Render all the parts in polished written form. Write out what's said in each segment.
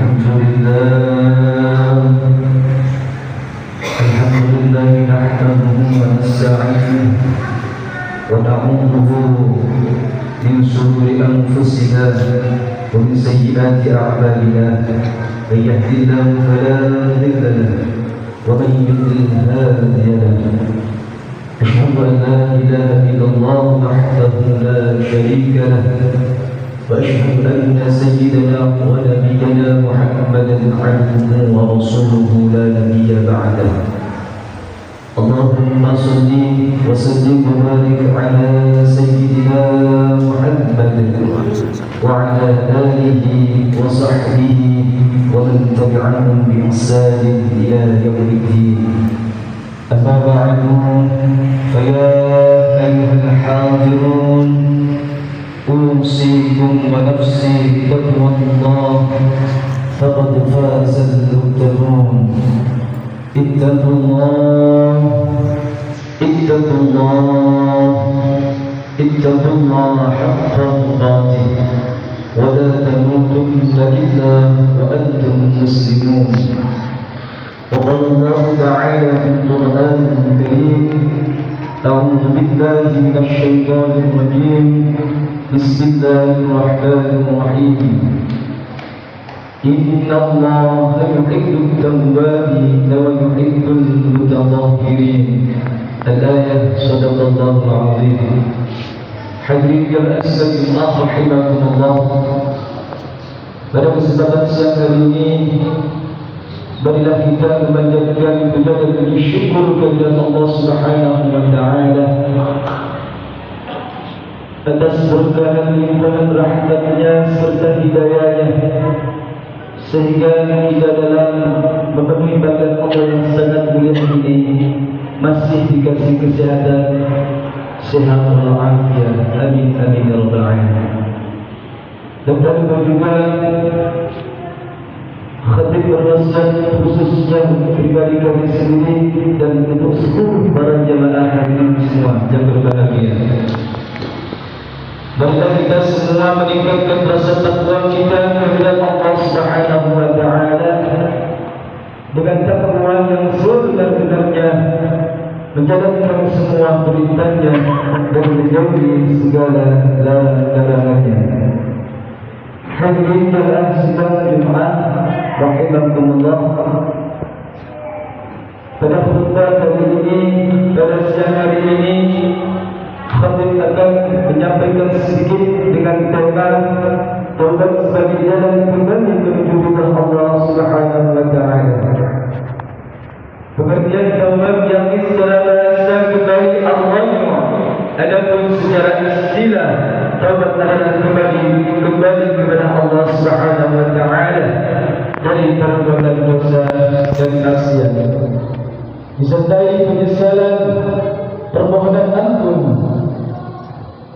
الحمد لله نحمده ونستعينه ونعوذ من شرور أنفسنا ومن سيئات أعمالنا من يهد الله فلا مضل له ومن يضلل فلا هادي له أشهد أن لا إله إلا الله وحده لا شريك له وأشهد أن سيدنا ونبينا محمدا عبده ورسوله لا نبي بعده اللهم صل وسلم وبارك على سيدنا محمد وعلى آله وصحبه ومن تبعهم بإحسان إلى يوم الدين أما بعد فيا أيها الحاضرون أوصيكم ونفسي بتقوى الله فقد فاز المتقون اتقوا الله اتقوا الله اتقوا الله حق تقاته ولا تموتن إلا وأنتم مسلمون وقال الله تعالى في القرآن الكريم أعوذ بالله من الشيطان الرجيم بسم الله الرحمن الرحيم إن الله يحب التوابين ويحب المتطهرين الآية صدق الله العظيم. Hadirin yang Allah rahimakumullah, pada kesempatan siang hari ini marilah kita memanjatkan puja dan syukur kepada Allah Subhanahu wa taala atas berkah dan limpahan rahmat-Nya serta hidayah-Nya, sehingga kita dalam memenuhi panggilan Allah yang sangat mulia ini masih dikasih kesehatan, sehat walafiat. Amin amin ya rabbal alamin. Dan juga khatib berwasiat khususnya untuk pribadi kami sendiri dan untuk seluruh para jamaah hadirin semua yang berbahagia. Marilah kita semua meningkatkan rasa takwa kita kepada Allah Subhanahu wa taala dengan takwa yang sebenar-benarnya, menjalankan semua perintahnya dan menjauhi segala larangannya. Hadirin dalam sidang Jumat rahimakumullah, pada khutbah kali ini, pada siang hari ini, khatib akan menyampaikan sedikit dengan tema taubat sebagai jalan kembali menuju kepada Allah Subhanahu wa taala. Pengertian taubat yang secara bahasa kembali Allah, adapun secara istilah taubat adalah kembali kepada Allah Subhanahu wa taala dari perbuatan dosa dan maksiat, disertai penyesalan, permohonan ampun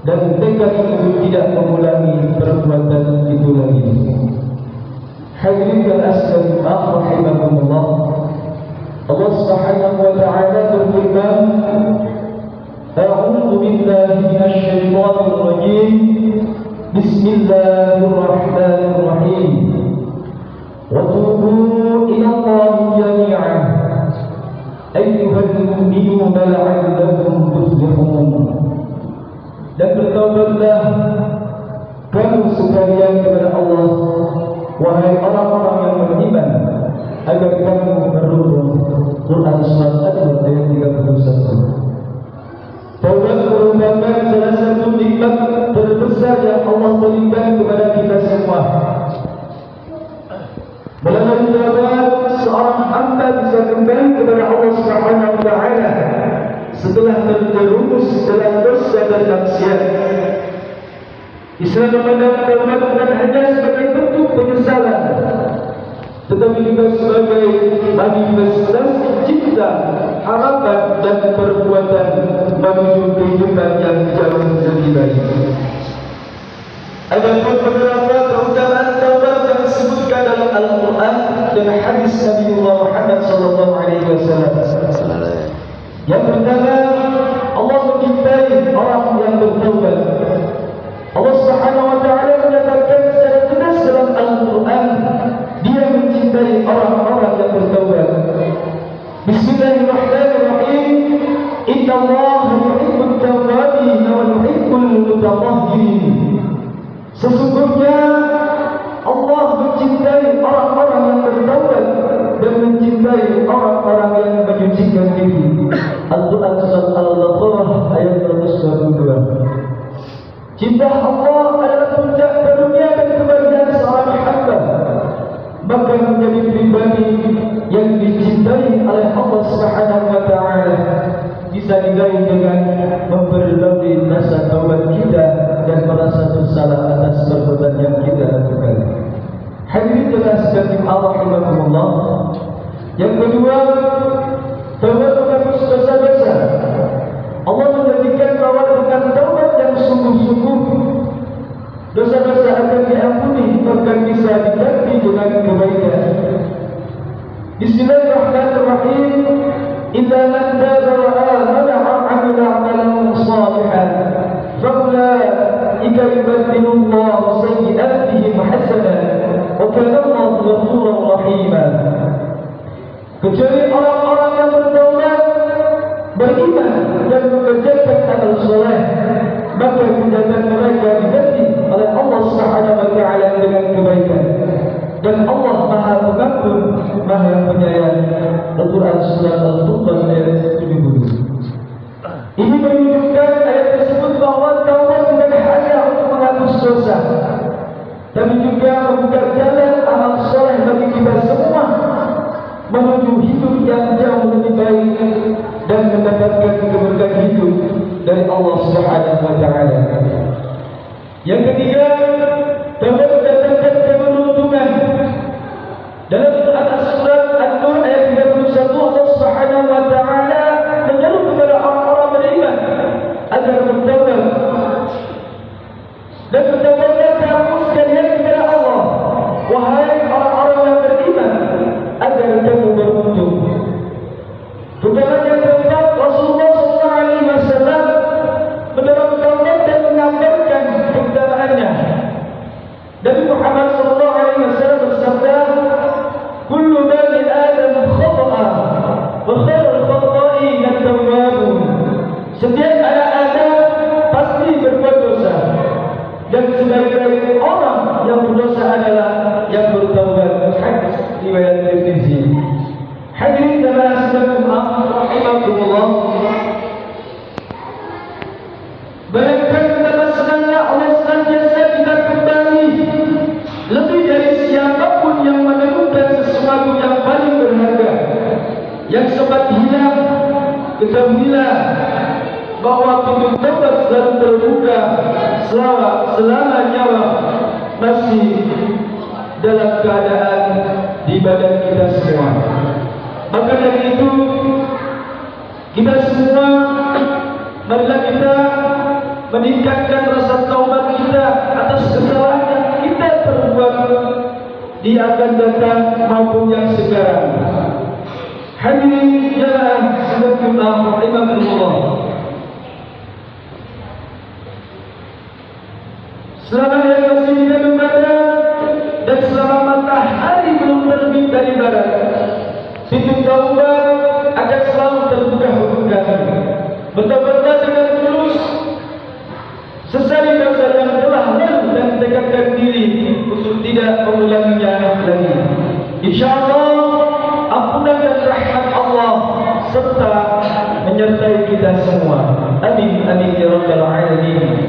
dan tekad untuk tidak mengulangi perbuatan itu lagi. Hadirin dan sekalian rahimakumullah, Allah Subhanahu wa taala berfirman, A'udzu billahi minasy syaithanir rajim. Bismillahirrahmanirrahim. Wa tubu ila Allahi jami'an ayyuhal mu'minuna la'allakum tuflihun. Dan bertaubatlah kamu sekalian kepada Allah, wahai orang-orang yang beriman, agar kamu beruntung. Quran Surat Al-Mulk ayat 31. Taubat merupakan salah satu nikmat terbesar yang Allah berikan kepada kita semua. Melalui taubat, seorang hamba bisa kembali kepada Allah Subhanahu wa taala setelah terjerumus dalam dosa dan maksiat. Islam memandang taubat bukan hanya sebagai bentuk penyesalan, tetapi juga sebagai manifestasi cinta, harapan dan perbuatan menuju kehidupan yang jauh lebih baik. Adapun beberapa keutamaan taubat yang disebutkan dalam Al-Quran dan hadis Nabi Muhammad SAW. Yang pertama, Allah mencintai orang yang bertaubat. Allah Subhanahu wa taala menyatakan secara tegas dalam Al-Quran, Dia Sesungguhnya Allah mencintai orang-orang yang bertaubat dan mencintai orang-orang yang menyucikan diri. Al-Quran Surat Al-Baqarah ayat 122. Cinta Allah adalah puncak karunia dan kebahagiaan seorang hamba, maka menjadi pribadi yang dicintai oleh Allah Subhanahu wa taala bisa diraih dengan memperlebih rasa taubat kita dan merasa bersalah atas perbuatan yang kita lakukan. Hadirin sekalian Allah rahimakumullah. Yang kedua, taubat menghapus dosa-dosa. Allah menjadikan bahwa dengan taubat yang sungguh-sungguh dosa-dosa akan diampuni, bahkan bisa diganti dengan kebaikan. Bismillahirrahmanirrahim. Idza man taba wa amana wa 'amila 'amalan shalihan faulaika yubaddilu Allahu sayyi'atihim hasanat wa kana Allahu ghafurur rahima. Kecuali orang-orang yang bertaubat, beriman dan mengerjakan amal soleh, maka tindakan mereka diganti oleh Allah Subhanahu wa taala dengan kebaikan. Dan Allah Maha Pengampun, Maha Penyayang. Al-Quran Surah Al-Furqan ayat 70. Ini menunjukkan ayat tersebut bahwa taubat bukan hanya untuk menghapus dosa, tapi juga membuka jalan amal soleh bagi kita semua menuju hidup yang jauh lebih baik dan mendapatkan keberkahan hidup dari Allah Subhanahu wa taala. Yang ketiga, taubat mendatangkan keberuntungan. Dalam surat An-Nur ayat 31, Allah Subhanahu wa taala menyeru kepada orang-orang beriman agar bertaubat dan bertaubatlah kamu sekalian kepada Allah, wahai orang-orang yang beriman, agar kamu beruntung. Bukan yang keempat, Rasulullah SAW mendorong taubat dan mengamalkan keutamaannya. Nabi Muhammad SAW bersabda, "Kullu bani Adam khata'a, wa khairul khata'in at-tawwabun." Setiap anak Adam pasti berbuat dosa, dan sebaik-baik orang yang berdosa adalah yang bertaubat. Hadis riwayat Tirmizi. Hadirin jamaah sekalian rahimakumullah. Bayangkan betapa senangnya Allah senantiasa kita kembali lebih dari siapapun yang menemukan sesuatu yang paling berharga, yang sempat hilang. Ketahuilah bahwa pintu taubat selalu terbuka selama nyawa masih dalam keadaan di badan kita semua. Maka dari itu, kita semua marilah kita meningkatkan rasa taubat kita atas kesalahan yang kita perbuat di akan datang maupun yang sekarang. Hadirin jamaah sekalian rahimakumullah. Selama yang masih di dalam badan dan selama matahari belum terbit dari barat, pintu taubat akan selalu terbuka untuk kami. Bertaubatlah dengan tulus, sesali dosa yang telah lalu, dan tekadkan diri untuk tidak mengulanginya lagi. InsyaAllah ampunan dan rahmat Allah serta menyertai kita semua. Amin amin ya rabbal alamin.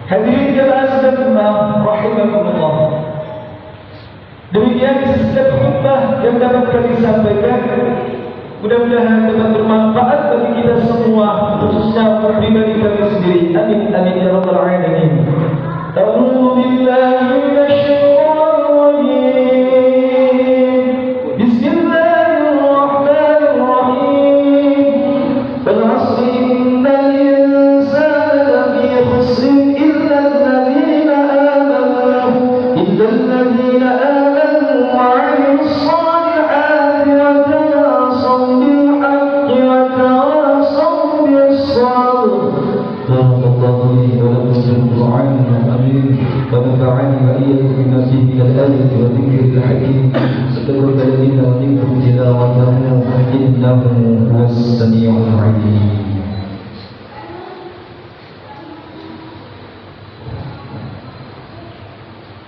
Hadirin jamaah sekalian rahimakumullah. Demikian setiap khutbah yang dapat kami sampaikan, mudah-mudahan dapat bermanfaat bagi kita semua, khususnya pribadi kami sendiri. Amin amin ya rabbal alamin. A'udzu billahi minasy syaithanir rajim. Bismillahirrahmanirrahim. Wal 'asri innal insana lafi khusr illa alladhina amanu wa 'amilus salihati wa tawasaw bil haqqi wa tawasaw bis sabr. Barakallahu li wa lakum fil Qur'an. Amin. Wa nafa'ani wa iyyakum bima fihi min al-ayati wa dhikril hakim. Taqabbal minna wa minkum tilawatahu innahu huwas samiul 'alim.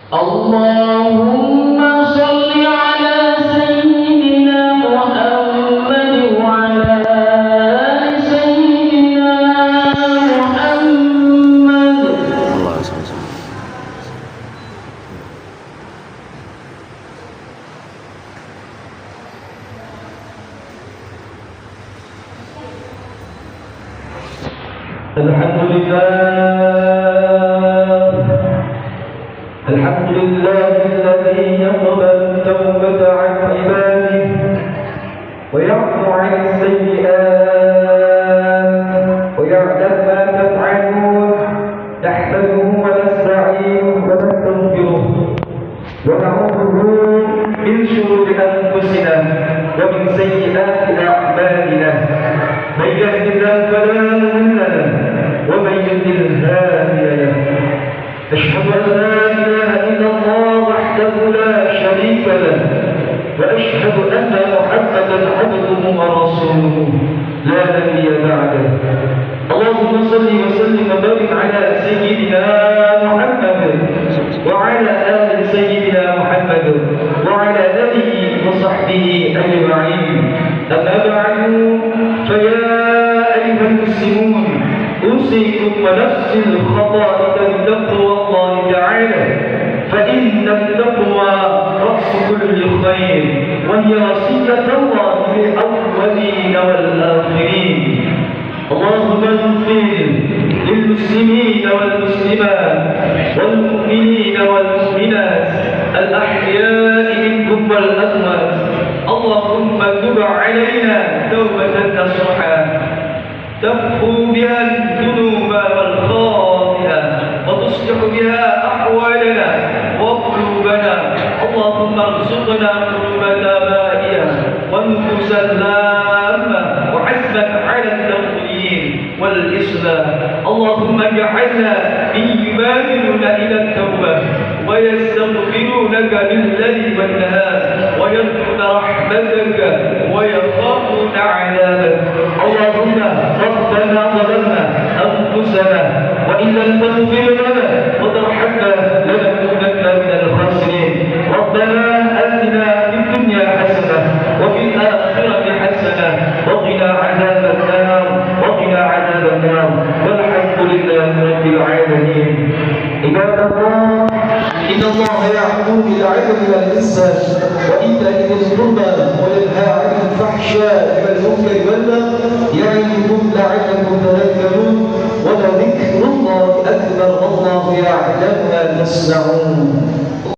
اللهم صل على سيدنا محمد وعلى آل سيدنا محمد. الحمد لله الذي يقبل التوبة عن عباده ويعفو عن السيئات ويعلم ما تفعلون. نحمده ونستعينه ونستغفره ونعوذ من شرور أنفسنا ومن سيئات أعمالنا. من يهد الله فلا مضل له ومن يضلل هادي له. أشهد أن لا إله إلا الله وحده لا شريك له وأشهد أن محمدا عبده ورسوله لا نبي بعده. اللهم صل وسلم وبارك على سيدنا محمد وعلى آل سيدنا محمد وعلى آله وصحبه أجمعين. أما بعد فيا أيها المسلمون أوصيكم ونفسي الخطائر بتقوى الله تعالى، فإن التقوى رأس كل خير وهي وصية الله للأولين والآخرين. اللهم اغفر للمسلمين والمسلمات والمؤمنين والمؤمنات الأحياء منكم والأموات. اللهم تب علينا توبة نصوحا تمحو بها الذنوب والخطايا وتصلح بها أحوالنا وقلوبنا. اللهم ارزقنا قلوب آبائنا ونفوسا لامة وعزما على التوحيد والإسلام. اللهم اجعلنا من يبادرون إلى التوبة ويستغفرونك بالليل والنهار ويرجون رحمتك ويخافون عذابك. اللهم ربنا ظلمنا أنفسنا وإن لم تغفر لنا وترحمنا لنكونن من الخاسرين. ربنا آتنا في الدنيا حسنة وفي الآخرة حسنة وقنا عذاب النار والحمد لله رب العالمين. عباد الله، إن الله يأمر بالعدل والإحسان وإيتاء ذي القربى وينهى عن الفحشاء والمنكر والبغي يعظكم لعلكم تذكرون. ولذكر الله أكبر والله يعلم ما تصنعون.